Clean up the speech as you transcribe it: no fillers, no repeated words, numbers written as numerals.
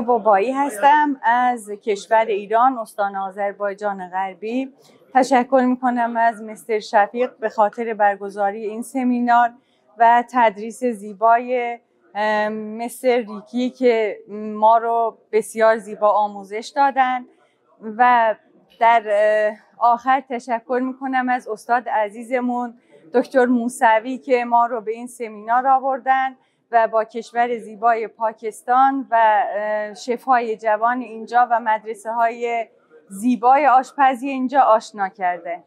بابایی هستم از کشور ایران، استان آذربایجان غربی. تشکر میکنم از مستر شفیق به خاطر برگزاری این سمینار و تدریس زیبای مستر ریکی که ما رو بسیار زیبا آموزش دادن. و در آخر تشکر میکنم از استاد عزیزمون دکتر موسوی که ما رو به این سمینار آوردن و با کشور زیبای پاکستان و شفای جوان اینجا و مدرسه های زیبای آشپزی اینجا آشنا کرده.